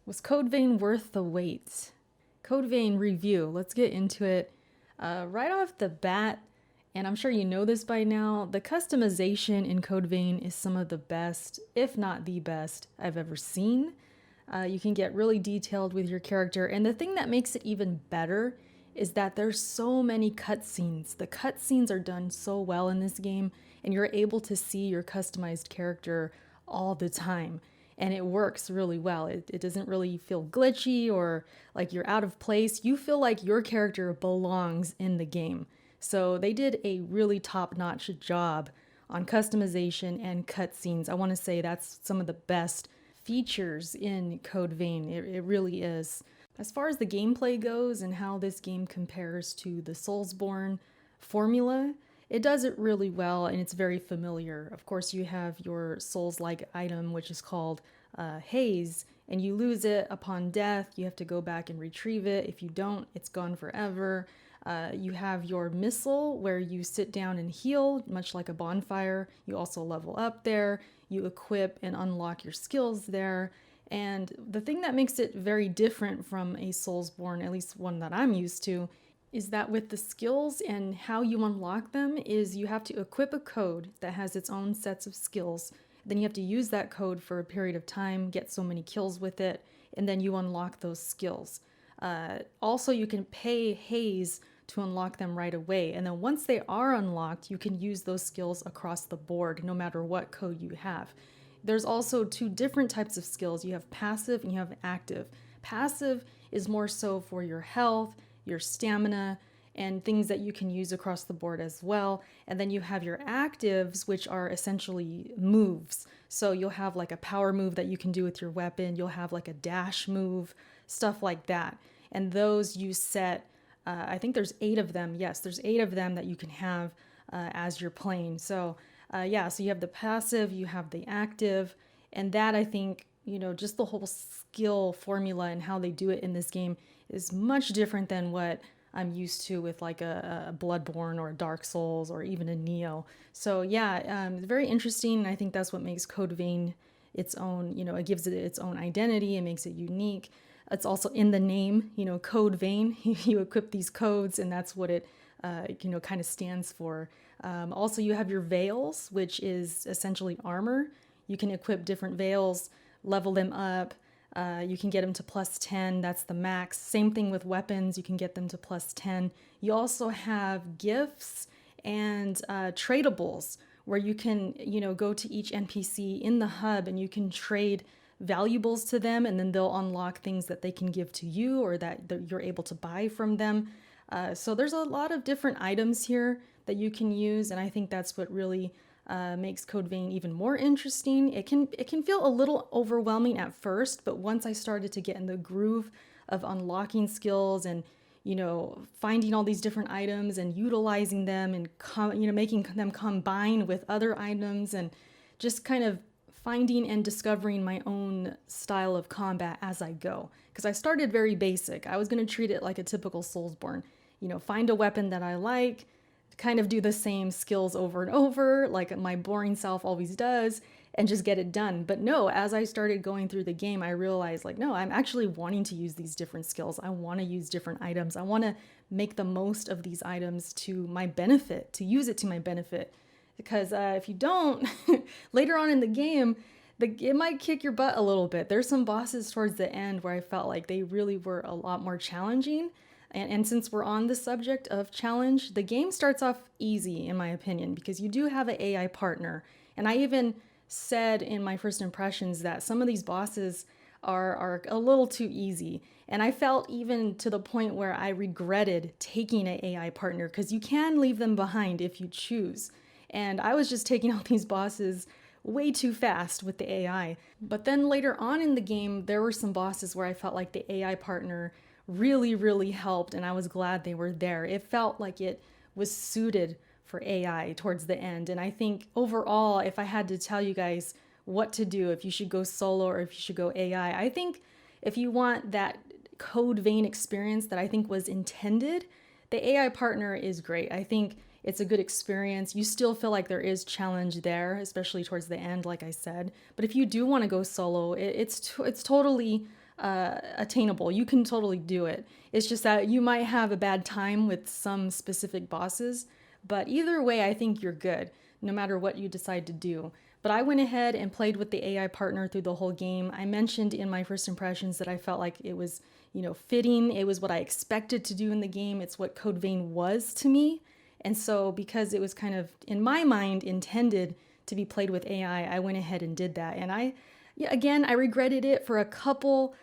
Was Code Vein worth the wait? Code Vein review. Let's get into it. Right off the bat, and I'm sure you know this by now, the customization in Code Vein is some of the best, if not the best, I've ever seen. You can get really detailed with your character, and the thing that makes it even better is that there's so many cutscenes. The cutscenes are done so well in this game, and you're able to see your customized character all the time. And it works really well. It doesn't really feel glitchy or like you're out of place. You feel like your character belongs in the game. So they did a really top-notch job on customization and cutscenes. I want to say that's some of the best features in Code Vein. It really is. As far as the gameplay goes and how this game compares to the Soulsborne formula, it does it really well and it's very familiar. Of course, you have your Souls-like item, which is called Haze, and you lose it upon death. You have to go back and retrieve it. If you don't, it's gone forever. You have your missile where you sit down and heal, much like a bonfire. You also level up there. You equip and unlock your skills there. And the thing that makes it very different from a Soulsborne, at least one that I'm used to, is that with the skills and how you unlock them is you have to equip a code that has its own sets of skills. Then you have to use that code for a period of time, get so many kills with it, and then you unlock those skills. Also, you can pay Haze to unlock them right away. And then once they are unlocked, you can use those skills across the board, no matter what code you have. There's also two different types of skills. You have passive and you have active. Passive is more so for your health, your stamina, and things that you can use across the board as well. And then you have your actives, which are essentially moves. So you'll have like a power move that you can do with your weapon. You'll have like a dash move, stuff like that. And those you set, I think there's 8 of them. Yes, there's 8 of them that you can have as you're playing. So so you have the passive, you have the active, and that I think, just the whole skill formula and how they do it in this game is much different than what I'm used to with like a Bloodborne or a Dark Souls or even a Neo. So it's very interesting, and I think that's what makes Code Vein its own, it gives it its own identity, it makes it unique. It's also in the name, Code Vein. You equip these codes, and that's what it kind of stands for. Also, you have your veils, which is essentially armor. You can equip different veils, level them up. You can get them to +10. That's the max. Same thing with weapons. You can get them to +10. You also have gifts and tradables, where you can, go to each NPC in the hub and you can trade valuables to them, and then they'll unlock things that they can give to you or that you're able to buy from them. So there's a lot of different items here that you can use, and I think that's what really makes Code Vein even more interesting. It can feel a little overwhelming at first, but once I started to get in the groove of unlocking skills and finding all these different items and utilizing them and making them combine with other items and just kind of finding and discovering my own style of combat as I go. Because I started very basic. I was going to treat it like a typical Soulsborne. Find a weapon that I like, kind of do the same skills over and over, like my boring self always does, and just get it done. But no, as I started going through the game, I realized no, I'm actually wanting to use these different skills. I want to use different items. I want to make the most of these items to my benefit, to use it to my benefit. Because if you don't, later on in the game, it might kick your butt a little bit. There's some bosses towards the end where I felt like they really were a lot more challenging. And since we're on the subject of challenge, the game starts off easy, in my opinion, because you do have an AI partner. And I even said in my first impressions that some of these bosses are a little too easy. And I felt even to the point where I regretted taking an AI partner, because you can leave them behind if you choose. And I was just taking out these bosses way too fast with the AI. But then later on in the game, there were some bosses where I felt like the AI partner really, really helped, and I was glad they were there. It felt like it was suited for AI towards the end. And I think overall, if I had to tell you guys what to do, if you should go solo or if you should go AI, I think if you want that Code Vein experience that I think was intended, the AI partner is great. I think it's a good experience. You still feel like there is challenge there, especially towards the end, like I said. But if you do want to go solo, it's totally attainable. You can totally do it. It's just that you might have a bad time with some specific bosses, but either way, I think you're good, no matter what you decide to do. But I went ahead and played with the AI partner through the whole game. I mentioned in my first impressions that I felt like it was, fitting. It was what I expected to do in the game. It's what Code Vein was to me. And so because it was kind of, in my mind, intended to be played with AI, I went ahead and did that. And again, I regretted it for a couple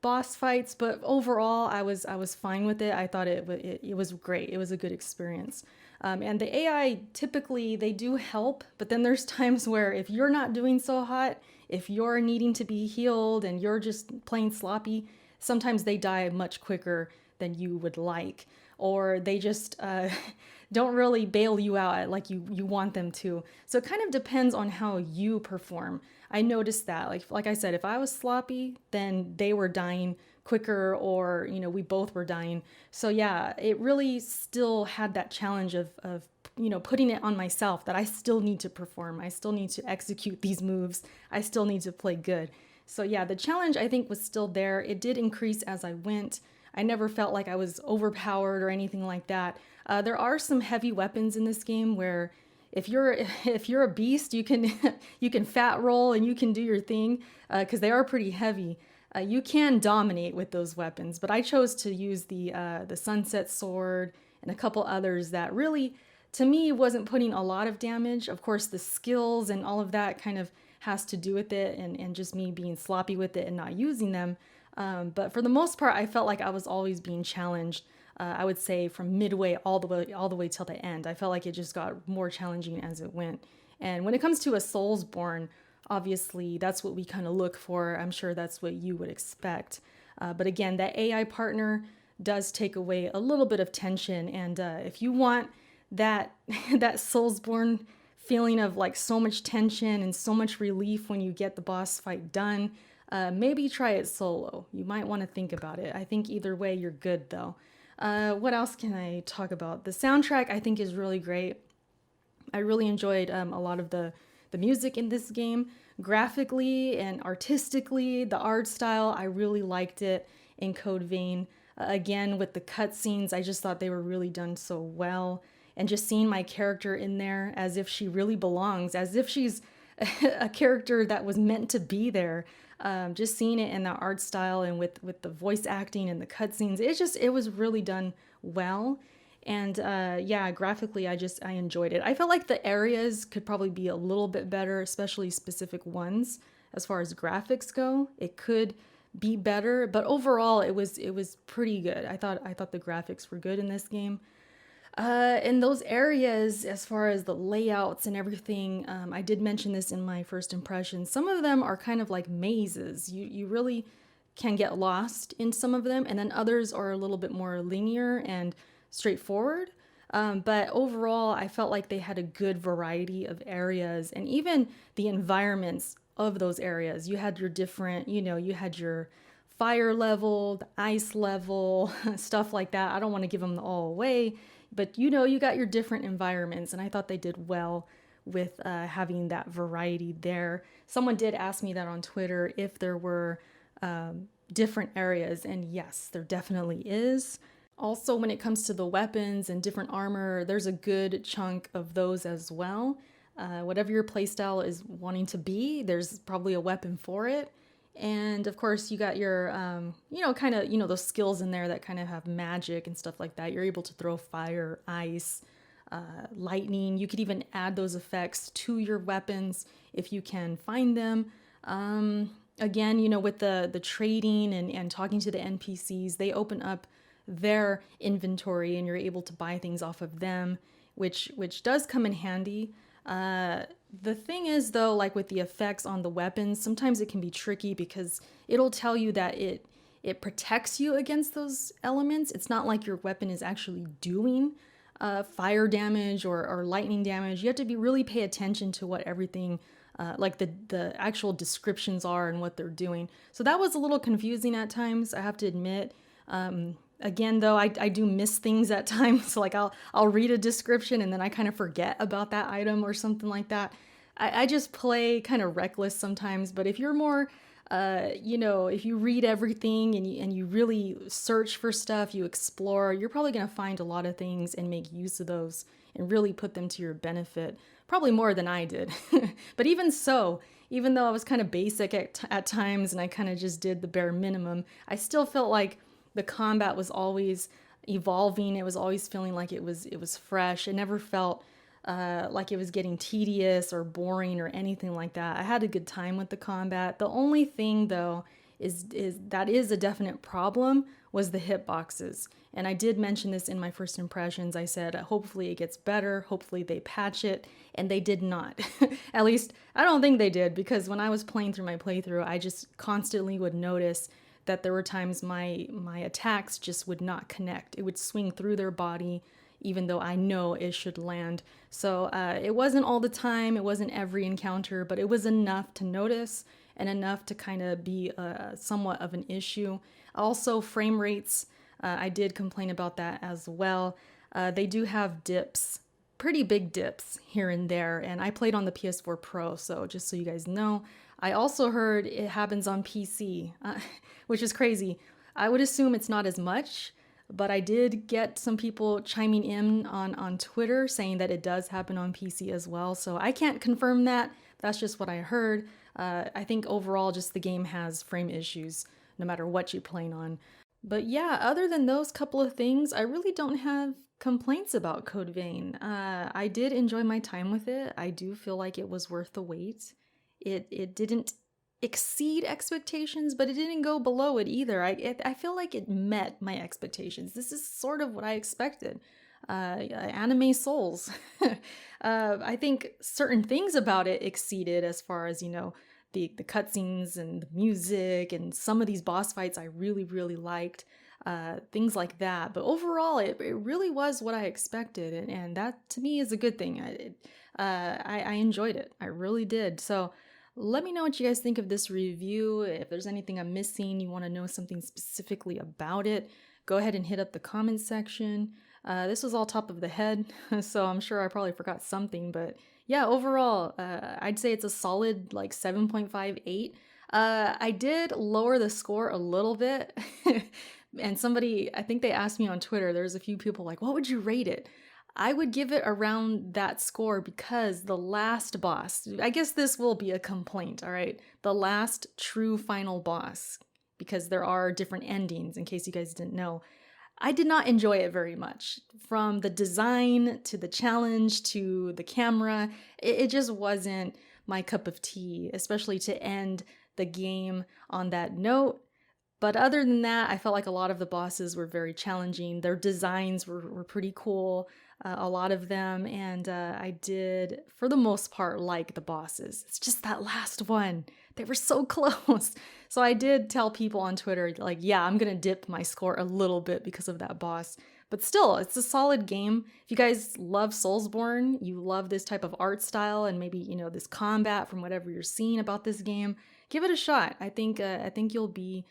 boss fights, but overall, I was fine with it. I thought it was great. It was a good experience. And the AI, typically, they do help, but then there's times where if you're not doing so hot, if you're needing to be healed and you're just playing sloppy, sometimes they die much quicker than you would like, or they just don't really bail you out like you want them to. So it kind of depends on how you perform. I noticed that, like I said, if I was sloppy, then they were dying quicker, or we both were dying. So yeah, it really still had that challenge of putting it on myself that I still need to perform. I still need to execute these moves. I still need to play good. So yeah, the challenge I think was still there. It did increase as I went. I never felt like I was overpowered or anything like that. There are some heavy weapons in this game where if you're a beast, you can you can fat roll and you can do your thing because they are pretty heavy. You can dominate with those weapons, but I chose to use the Sunset Sword and a couple others that really, to me, wasn't putting a lot of damage. Of course, the skills and all of that kind of has to do with it, and just me being sloppy with it and not using them. But for the most part, I felt like I was always being challenged. I would say from midway all the way till the end. I felt like it just got more challenging as it went. And when it comes to a Soulsborne, obviously that's what we kind of look for. I'm sure that's what you would expect. But again, that AI partner does take away a little bit of tension. And if you want that that Soulsborne feeling of like so much tension and so much relief when you get the boss fight done, maybe try it solo. You might want to think about it. I think either way, you're good though. What else can I talk about? The soundtrack I think is really great. I really enjoyed a lot of the music in this game. Graphically and artistically, the art style, I really liked it in Code Vein. Again, with the cutscenes, I just thought they were really done so well. And just seeing my character in there as if she really belongs, as if she's a character that was meant to be there. Just seeing it in the art style and with the voice acting and the cutscenes, it was really done well. And yeah, graphically, I enjoyed it. I felt like the areas could probably be a little bit better, especially specific ones as far as graphics go. It could be better, but overall, it was pretty good. I thought the graphics were good in this game. In those areas, as far as the layouts and everything, I did mention this in my first impression. Some of them are kind of like mazes. You really can get lost in some of them, and then others are a little bit more linear and straightforward. But overall, I felt like they had a good variety of areas, and even the environments of those areas. You had your different, you had your fire level, the ice level, stuff like that. I don't want to give them all away, but you got your different environments, and I thought they did well with having that variety there. Someone did ask me that on Twitter if there were different areas, and yes, there definitely is. Also, when it comes to the weapons and different armor, there's a good chunk of those as well. Whatever your playstyle is wanting to be, there's probably a weapon for it. And of course, you got your, kind of, those skills in there that kind of have magic and stuff like that. You're able to throw fire, ice, lightning. You could even add those effects to your weapons if you can find them. Again, with the trading and talking to the NPCs, they open up their inventory and you're able to buy things off of them, which does come in handy. The thing is though, like with the effects on the weapons, sometimes it can be tricky because it'll tell you that it protects you against those elements. It's not like your weapon is actually doing fire damage or lightning damage. You have to really pay attention to what everything like the actual descriptions are and what they're doing. So that was a little confusing at times, I have to admit. Again, though, I do miss things at times. So like I'll read a description and then I kind of forget about that item or something like that. I just play kind of reckless sometimes. But if you're more You know, if you read everything and you really search for stuff, you explore, you're probably going to find a lot of things and make use of those and really put them to your benefit. Probably more than I did. But even so, even though I was kind of basic at times and I kind of just did the bare minimum, I still felt like the combat was always evolving. It was always feeling like it was fresh. It never felt like it was getting tedious or boring or anything like that. I had a good time with the combat. The only thing though is that is a definite problem was the hitboxes. And I did mention this in my first impressions. I said hopefully it gets better, hopefully they patch it, and they did not. At least I don't think they did, because when I was playing through my playthrough, I just constantly would notice that there were times my attacks just would not connect. It would swing through their body even though I know it should land. So it wasn't all the time, it wasn't every encounter, but it was enough to notice and enough to kind of be somewhat of an issue. Also, frame rates, I did complain about that as well. They do have dips, pretty big dips here and there, and I played on the PS4 Pro, so just so you guys know. I also heard it happens on PC, which is crazy. I would assume it's not as much, but I did get some people chiming in on Twitter saying that it does happen on PC as well. So I can't confirm that. That's just what I heard. I think overall, just the game has frame issues no matter what you're playing on. But yeah, other than those couple of things, I really don't have complaints about Code Vein. I did enjoy my time with it. I do feel like it was worth the wait. It didn't exceed expectations, but it didn't go below it either. I feel like it met my expectations. This is sort of what I expected. Anime Souls. I think certain things about it exceeded as far as, you know, the cutscenes and the music, and some of these boss fights I really, really liked. Things like that. But overall, it really was what I expected, and that to me is a good thing. I enjoyed it. I really did. So let me know what you guys think of this review. If there's anything I'm missing, you want to know something specifically about it, go ahead and hit up the comments section. This was all top of the head, so I'm sure I probably forgot something, but yeah, overall, I'd say it's a solid like 7.58. I did lower the score a little bit, and somebody, I think they asked me on Twitter, there's a few people like, what would you rate it? I would give it around that score because the last boss, I guess this will be a complaint, all right? The last true final boss, because there are different endings in case you guys didn't know. I did not enjoy it very much. From the design to the challenge to the camera, it just wasn't my cup of tea, especially to end the game on that note. But other than that, I felt like a lot of the bosses were very challenging. Their designs were pretty cool, a lot of them, and I did, for the most part, like the bosses. It's just that last one. They were so close. So I did tell people on Twitter, like, yeah, I'm gonna dip my score a little bit because of that boss. But still, it's a solid game. If you guys love Soulsborne, you love this type of art style and maybe, you know, this combat from whatever you're seeing about this game, give it a shot. I think you'll be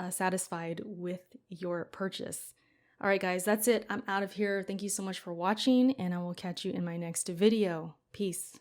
satisfied with your purchase. All right, guys, that's it. I'm out of here. Thank you so much for watching, and I will catch you in my next video. Peace.